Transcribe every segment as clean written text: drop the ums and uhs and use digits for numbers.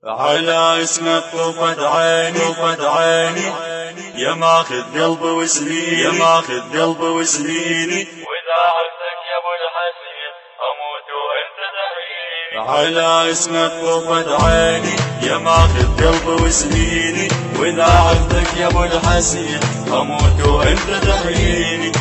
على اسمك طفت عيني يا ماخذ قلبي وسنيني وإذا عرفتك يا ابو الحسين اموت وانت تحييني. على اسمك طفت عيني يا ماخذ قلبي وسنيني وإذا عرفتك يا ابو الحسين اموت وانت تحييني.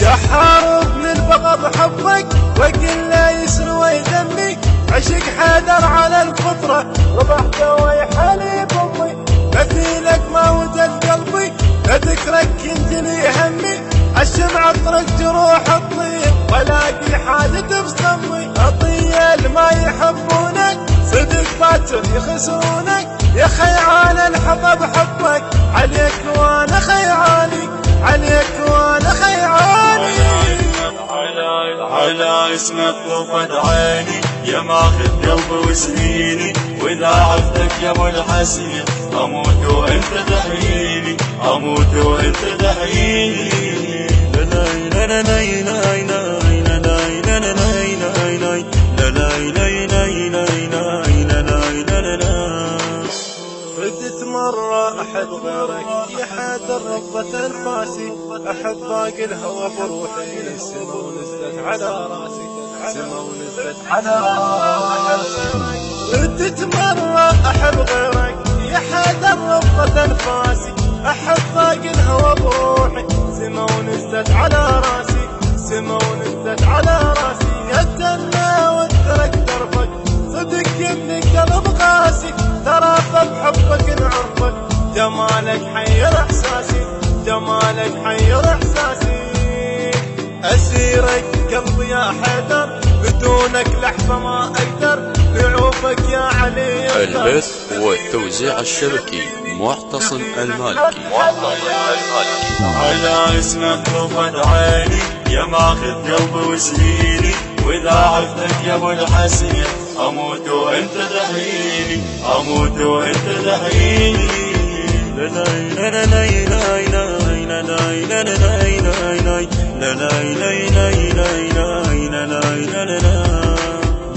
يا حارب للبغى بحبك وقل لا يسروي دمي عشق حيدر على الفطرة ربحته ويحالي بامي مثيلك ما وجد قلبي لذكرك ينجلي همي الشمع طرق جروح الطيب ولاقي حاجة بصمي الطيال ما يحبونك صدق باكر يخسرونك يا خيعان الحظ بحبك عليك وانا خيعاني على اسمك طفت عيني يا ماخذ قلبي وسنيني وإذا عرفتك يا ابو الحسين اموت وانت تحييني. ردت مرة أحد غيرك يا حاد ربة أنفاسي أحد باقي الهوى بروحي السما ونزلت على راسي ردت مرة أحد غيرك يا حاد ربة أنفاسي أحد باقي الهوى بروحي سما ونزلت على راسي يتنى واترك دربك صدق ابني قلب قاسي ترافى بحبك نعرفك جمالك حير احساسي اسيرك قلبي يا حيدر بدونك لحظة ما اقدر بعوفك يا علي. البث والتوزيع الشبكي معتصم المالكي. على اسمك طفت عيني يا ماخذ قلبي وسنيني وإذا عرفتك يا ابو الحسين اموت وانت تحييني.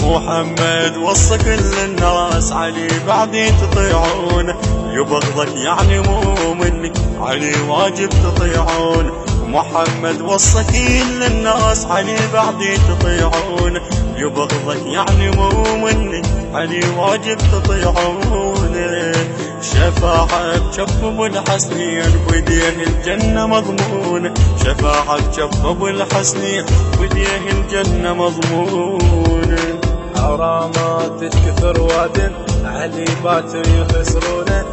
محمد وصى كل الناس علي بعدي تطيعون يبغضك يعني مو مني علي واجب تطيعون. محمد وصى كل الناس علي بعدي تطيعون يبغضك يعني مو مني علي واجب تطيعون. شفاعة بجف ابو الحسنين وديه الجنة مضمون حراماتك كثر واد علي باكر يخسرونه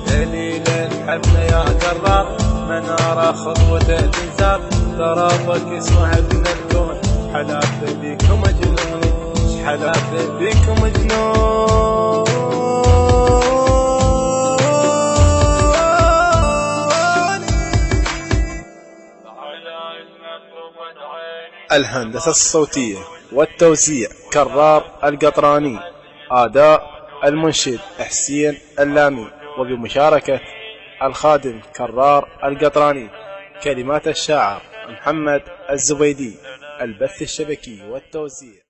دليل الحبل يا جرار منارة خطوته تنزار طرافك يسمع ابن الكون حلاف بيك مجنوني الهندسة الصوتية والتوزيع كرار القطراني. أداء المنشد حسين اللامي وبمشاركة الخادم كرار القطراني. كلمات الشاعر محمد الزبيدي. البث الشبكي والتوزيع